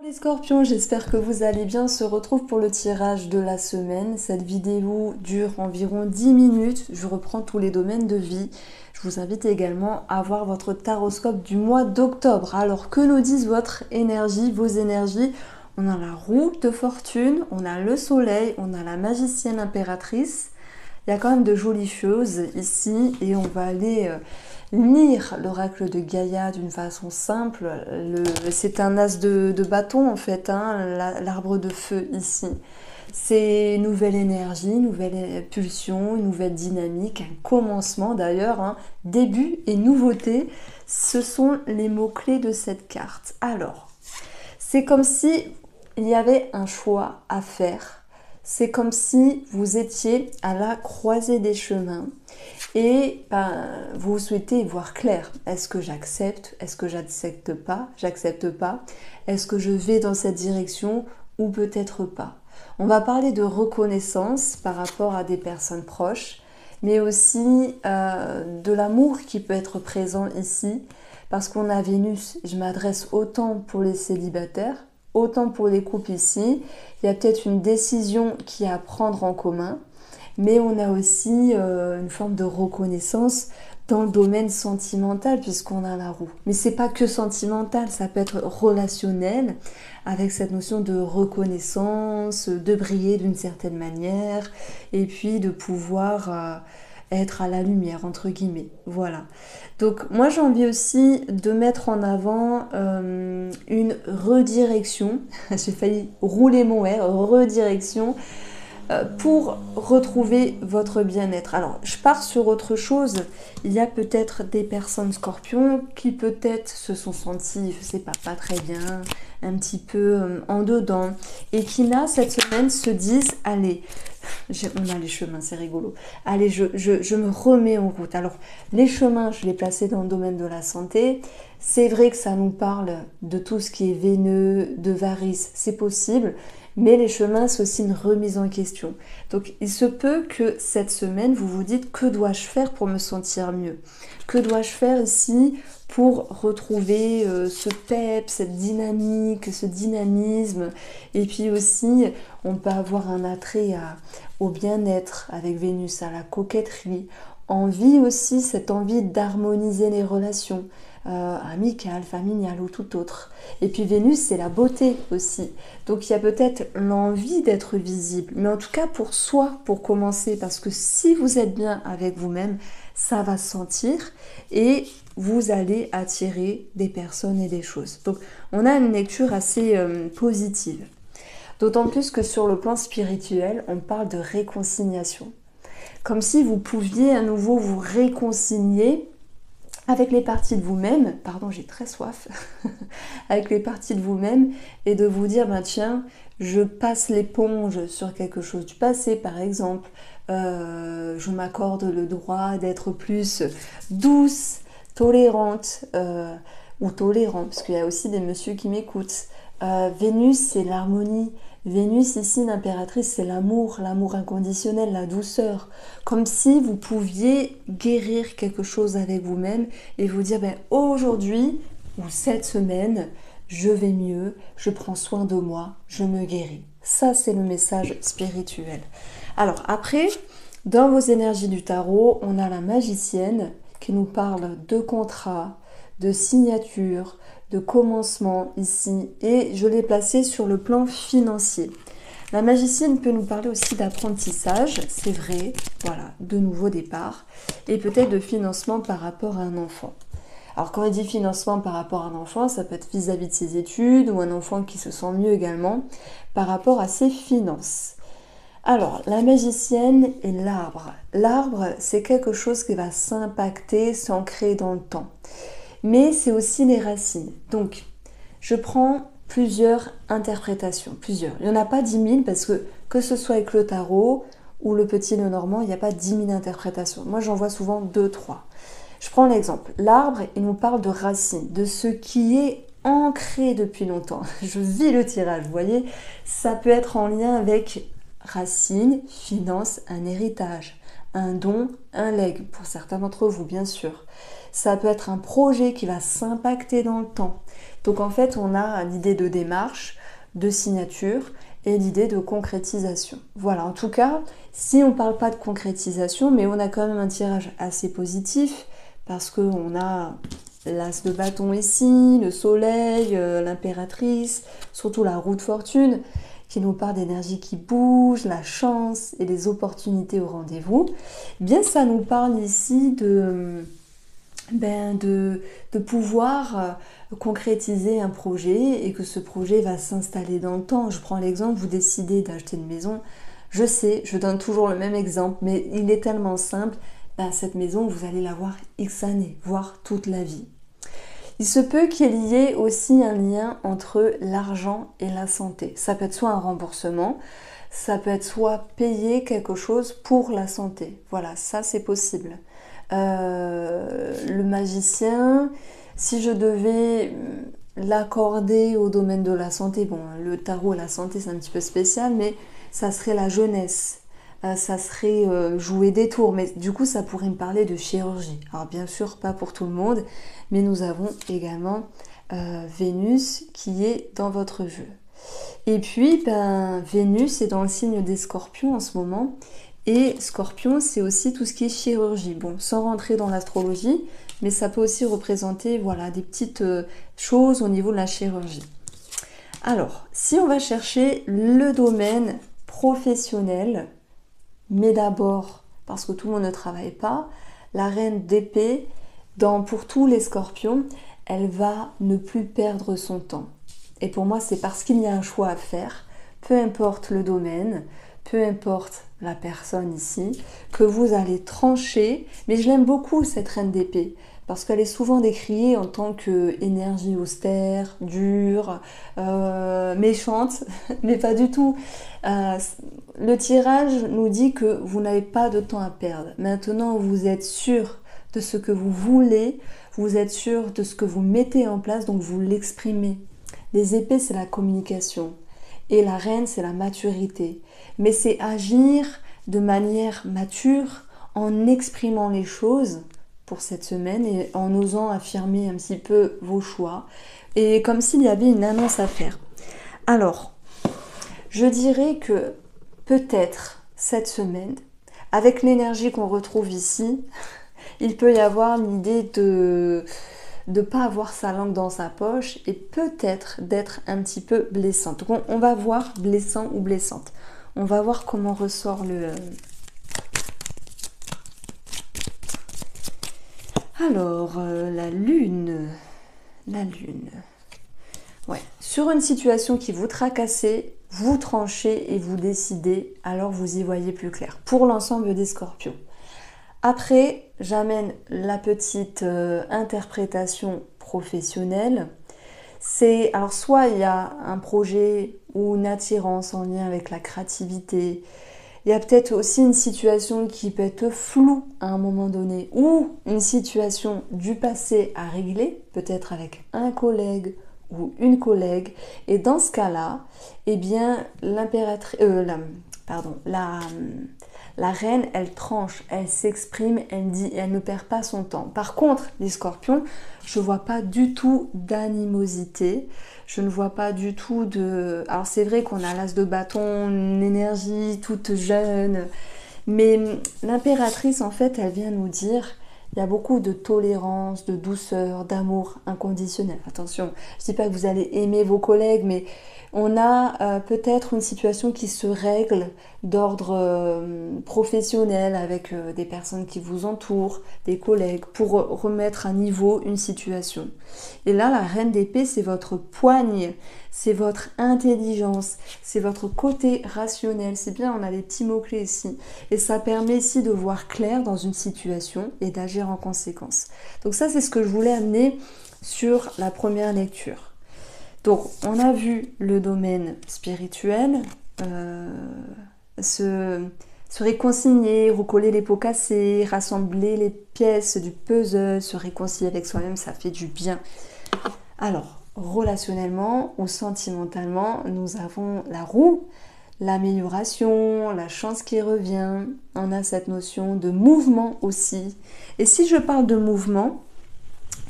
Les scorpions, j'espère que vous allez bien. On se retrouve pour le tirage de la semaine. Cette vidéo dure environ 10 minutes. Je reprends tous les domaines de vie. Je vous invite également à voir votre taroscope du mois d'octobre. Alors, que nous disent votre énergie, vos énergies? On a la roue de fortune, on a le soleil, on a la magicienne impératrice. Il y a quand même de jolies choses ici et on va aller lire l'oracle de Gaïa d'une façon simple. C'est un as de bâton en fait, hein, l'arbre de feu ici. C'est une nouvelle énergie, une nouvelle pulsion, une nouvelle dynamique, un commencement d'ailleurs, hein, début et nouveauté. Ce sont les mots-clés de cette carte. Alors, c'est comme si il y avait un choix à faire. C'est comme si vous étiez à la croisée des chemins et vous souhaitez y voir clair. Est-ce que j'accepte? Est-ce que j'accepte pas? J'accepte pas. Est-ce que je vais dans cette direction ou peut-être pas? On va parler de reconnaissance par rapport à des personnes proches, mais aussi de l'amour qui peut être présent ici, parce qu'on a Vénus. Je m'adresse autant pour les célibataires, autant pour les couples ici. Il y a peut-être une décision qui est à prendre en commun, mais on a aussi une forme de reconnaissance dans le domaine sentimental puisqu'on a la roue. Mais c'est pas que sentimental, ça peut être relationnel avec cette notion de reconnaissance, de briller d'une certaine manière et puis de pouvoir être à la lumière entre guillemets. Voilà. Donc moi j'ai envie aussi de mettre en avant une redirection. J'ai failli rouler mon R, redirection. Pour retrouver votre bien-être. Alors, je pars sur autre chose. Il y a peut-être des personnes scorpions qui peut-être se sont senties, je sais pas très bien, un petit peu en dedans, et qui là, cette semaine, se disent, allez, on a les chemins, c'est rigolo. Allez, je me remets en route. Alors, les chemins, je les placés dans le domaine de la santé. C'est vrai que ça nous parle de tout ce qui est veineux, de varices, c'est possible. Mais les chemins, c'est aussi une remise en question. Donc, il se peut que cette semaine, vous vous dites, que dois-je faire pour me sentir mieux? Que dois-je faire ici pour retrouver ce pep, cette dynamique, ce dynamisme? Et puis aussi, on peut avoir un attrait au bien-être avec Vénus, à la coquetterie. Envie aussi, cette envie d'harmoniser les relations. Amicale, familiale ou tout autre. Et puis Vénus, c'est la beauté aussi. Donc il y a peut-être l'envie d'être visible, mais en tout cas pour soi, pour commencer, parce que si vous êtes bien avec vous-même, ça va se sentir et vous allez attirer des personnes et des choses. Donc on a une lecture assez positive. D'autant plus que sur le plan spirituel, on parle de réconciliation. Comme si vous pouviez à nouveau vous réconcilier avec les parties de vous-même, pardon j'ai très soif, avec les parties de vous-même et de vous dire, ben tiens, je passe l'éponge sur quelque chose du passé par exemple, je m'accorde le droit d'être plus douce, tolérante ou tolérant, parce qu'il y a aussi des messieurs qui m'écoutent. Vénus c'est l'harmonie. Vénus ici, l'impératrice, c'est l'amour, l'amour inconditionnel, la douceur. Comme si vous pouviez guérir quelque chose avec vous-même et vous dire, ben, aujourd'hui ou cette semaine, je vais mieux, je prends soin de moi, je me guéris. Ça, c'est le message spirituel. Alors après, dans vos énergies du tarot, on a la magicienne qui nous parle de contrat, de signature, de commencement ici, et je l'ai placé sur le plan financier. La magicienne peut nous parler aussi d'apprentissage, c'est vrai, voilà, de nouveaux départs, et peut-être de financement par rapport à un enfant. Alors quand on dit financement par rapport à un enfant, ça peut être vis-à-vis de ses études, ou un enfant qui se sent mieux également, par rapport à ses finances. Alors, la magicienne et l'arbre. L'arbre, c'est quelque chose qui va s'impacter, s'ancrer dans le temps. Mais c'est aussi les racines. Donc, je prends plusieurs interprétations, plusieurs. Il n'y en a pas 10 000 parce que ce soit avec le tarot ou le petit Lenormand, il n'y a pas 10 000 interprétations. Moi, j'en vois souvent 2, 3. Je prends l'exemple. L'arbre, il nous parle de racines, de ce qui est ancré depuis longtemps. Je vis le tirage, vous voyez. Ça peut être en lien avec racines, finances, un héritage, un don, un legs, pour certains d'entre vous, bien sûr. Ça peut être un projet qui va s'impacter dans le temps. Donc en fait, on a l'idée de démarche, de signature et l'idée de concrétisation. Voilà, en tout cas, si on ne parle pas de concrétisation, mais on a quand même un tirage assez positif parce qu'on a l'as de bâton ici, le soleil, l'impératrice, surtout la roue de fortune qui nous parle d'énergie qui bouge, la chance et les opportunités au rendez-vous. Eh bien, ça nous parle ici de pouvoir concrétiser un projet et que ce projet va s'installer dans le temps. Je prends l'exemple, vous décidez d'acheter une maison. Je sais, je donne toujours le même exemple, mais il est tellement simple. Cette maison, vous allez la voir X années, voire toute la vie. Il se peut qu'il y ait aussi un lien entre l'argent et la santé. Ça peut être soit un remboursement, ça peut être soit payer quelque chose pour la santé. Voilà, ça c'est possible. Le magicien, si je devais l'accorder au domaine de la santé, bon, le tarot et la santé c'est un petit peu spécial, mais ça serait la jeunesse. Ça serait jouer des tours, mais du coup ça pourrait me parler de chirurgie. Alors bien sûr pas pour tout le monde, mais nous avons également Vénus qui est dans votre jeu. Et puis Vénus est dans le signe des Scorpions en ce moment, et Scorpion c'est aussi tout ce qui est chirurgie. Bon, sans rentrer dans l'astrologie, mais ça peut aussi représenter voilà, des petites choses au niveau de la chirurgie. Alors, si on va chercher le domaine professionnel, mais d'abord, parce que tout le monde ne travaille pas, la reine d'épée, pour tous les scorpions, elle va ne plus perdre son temps. Et pour moi, c'est parce qu'il y a un choix à faire, peu importe le domaine, peu importe la personne ici, que vous allez trancher. Mais je l'aime beaucoup, cette reine d'épée, parce qu'elle est souvent décriée en tant qu'énergie austère, dure, méchante, mais pas du tout. Le tirage nous dit que vous n'avez pas de temps à perdre. Maintenant, vous êtes sûr de ce que vous voulez, vous êtes sûr de ce que vous mettez en place, donc vous l'exprimez. Les épées, c'est la communication. Et la reine, c'est la maturité. Mais c'est agir de manière mature en exprimant les choses pour cette semaine et en osant affirmer un petit peu vos choix. Et comme s'il y avait une annonce à faire. Alors, je dirais que peut-être cette semaine, avec l'énergie qu'on retrouve ici, il peut y avoir l'idée de ne pas avoir sa langue dans sa poche et peut-être d'être un petit peu blessante. Donc on va voir blessant ou blessante. On va voir comment ressort le... Alors, la lune. La lune. Ouais. Sur une situation qui vous tracassait, vous tranchez et vous décidez, alors vous y voyez plus clair. Pour l'ensemble des scorpions. Après, j'amène la petite interprétation professionnelle. Alors soit il y a un projet ou une attirance en lien avec la créativité. Il y a peut-être aussi une situation qui peut être floue à un moment donné ou une situation du passé à régler, peut-être avec un collègue ou une collègue. Et dans ce cas-là, eh bien, la reine, elle tranche, elle s'exprime, elle dit, et elle ne perd pas son temps. Par contre, les scorpions, je ne vois pas du tout d'animosité, je ne vois pas du tout de... Alors c'est vrai qu'on a l'as de bâton, une énergie toute jeune, mais l'impératrice, en fait, elle vient nous dire, il y a beaucoup de tolérance, de douceur, d'amour inconditionnel. Attention, je ne dis pas que vous allez aimer vos collègues, mais on a peut-être une situation qui se règle d'ordre professionnel avec des personnes qui vous entourent, des collègues, pour remettre à niveau une situation. Et là, la reine d'épée, c'est votre poigne, c'est votre intelligence, c'est votre côté rationnel. C'est bien, on a les petits mots-clés ici. Et ça permet ici de voir clair dans une situation et d'agir en conséquence. Donc ça, c'est ce que je voulais amener sur la première lecture. Donc, on a vu le domaine spirituel, se réconcilier, recoller les pots cassés, rassembler les pièces du puzzle, se réconcilier avec soi-même, ça fait du bien. Alors, relationnellement ou sentimentalement, nous avons la roue, l'amélioration, la chance qui revient. On a cette notion de mouvement aussi. Et si je parle de mouvement,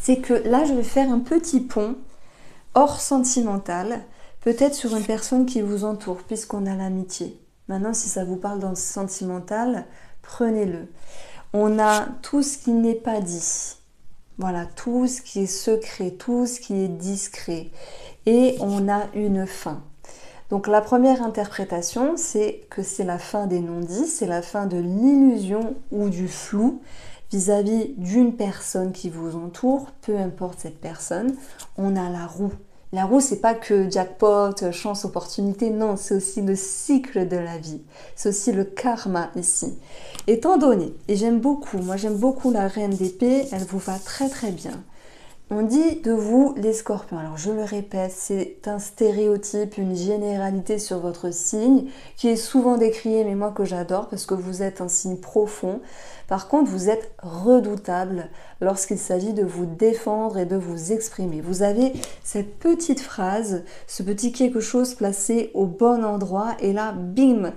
c'est que là, je vais faire un petit pont hors sentimental, peut-être sur une personne qui vous entoure, puisqu'on a l'amitié. Maintenant, si ça vous parle dans le sentimental, prenez-le. On a tout ce qui n'est pas dit. Voilà, tout ce qui est secret, tout ce qui est discret. Et on a une fin. Donc la première interprétation, c'est que c'est la fin des non-dits, c'est la fin de l'illusion ou du flou vis-à-vis d'une personne qui vous entoure, peu importe cette personne. On a la roue. La roue, c'est pas que jackpot, chance, opportunité, non, c'est aussi le cycle de la vie. C'est aussi le karma ici. Étant donné, et j'aime beaucoup la reine d'épée, elle vous va très très bien. On dit de vous les scorpions. Alors je le répète, c'est un stéréotype, une généralité sur votre signe qui est souvent décrié, mais moi que j'adore parce que vous êtes un signe profond. Par contre, vous êtes redoutable lorsqu'il s'agit de vous défendre et de vous exprimer. Vous avez cette petite phrase, ce petit quelque chose placé au bon endroit et là, bim,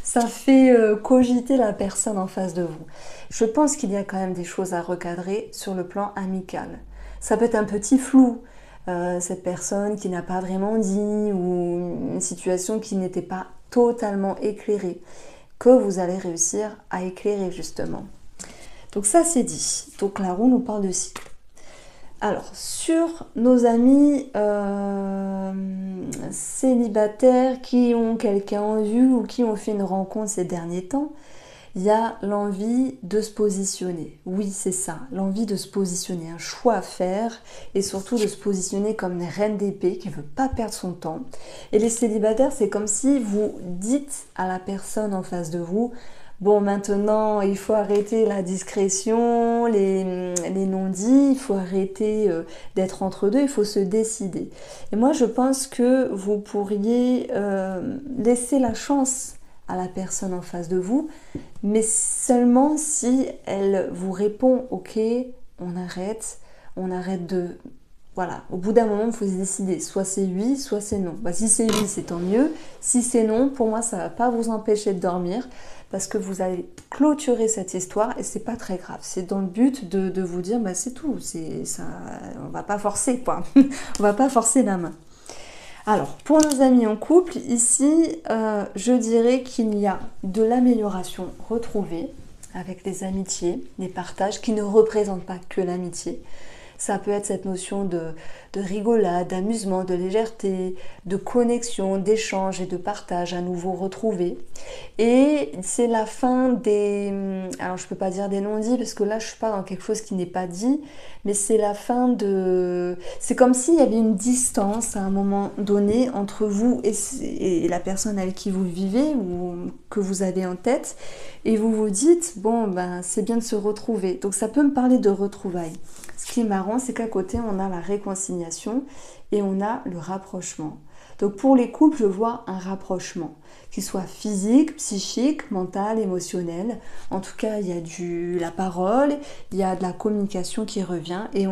ça fait cogiter la personne en face de vous. Je pense qu'il y a quand même des choses à recadrer sur le plan amical. Ça peut être un petit flou, cette personne qui n'a pas vraiment dit ou une situation qui n'était pas totalement éclairée, que vous allez réussir à éclairer justement. Donc ça c'est dit. Donc la roue nous parle de cycle. Alors sur nos amis célibataires qui ont quelqu'un en vue ou qui ont fait une rencontre ces derniers temps, il y a l'envie de se positionner. Oui, c'est ça, l'envie de se positionner, un choix à faire et surtout de se positionner comme une reine d'épée qui ne veut pas perdre son temps. Et les célibataires, c'est comme si vous dites à la personne en face de vous, bon, maintenant, il faut arrêter la discrétion, les non-dits, il faut arrêter d'être entre deux, il faut se décider. Et moi, je pense que vous pourriez laisser la chance à la personne en face de vous, mais seulement si elle vous répond « Ok, on arrête de... » Voilà, au bout d'un moment, il faut se décider. Soit c'est oui, soit c'est non. Bah, si c'est oui, c'est tant mieux. Si c'est non, pour moi, ça ne va pas vous empêcher de dormir parce que vous allez clôturer cette histoire et c'est pas très grave. C'est dans le but de vous dire bah, c'est tout. Ça, on va pas forcer, quoi. On va pas forcer la main. Alors, pour nos amis en couple, ici, je dirais qu'il y a de l'amélioration retrouvée avec les amitiés, les partages qui ne représentent pas que l'amitié. Ça peut être cette notion de rigolade, d'amusement, de légèreté, de connexion, d'échange et de partage à nouveau retrouvés. Et c'est la fin des... Alors je ne peux pas dire des non-dits parce que là je ne suis pas dans quelque chose qui n'est pas dit, mais c'est la fin de... C'est comme s'il y avait une distance à un moment donné entre vous et la personne avec qui vous vivez ou que vous avez en tête. Et vous vous dites, bon ben c'est bien de se retrouver. Donc ça peut me parler de retrouvailles. Ce qui est marrant, c'est qu'à côté, on a la réconciliation et on a le rapprochement. Donc pour les couples, je vois un rapprochement, qu'il soit physique, psychique, mental, émotionnel. En tout cas, il y a la parole, il y a de la communication qui revient et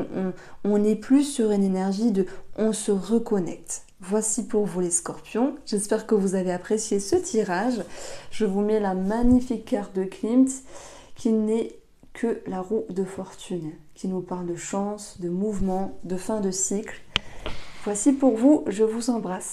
on est plus sur une énergie de on se reconnecte. Voici pour vous les scorpions. J'espère que vous avez apprécié ce tirage. Je vous mets la magnifique carte de Klimt qui n'est que la roue de fortune, qui nous parle de chance, de mouvement, de fin de cycle. Voici pour vous, je vous embrasse.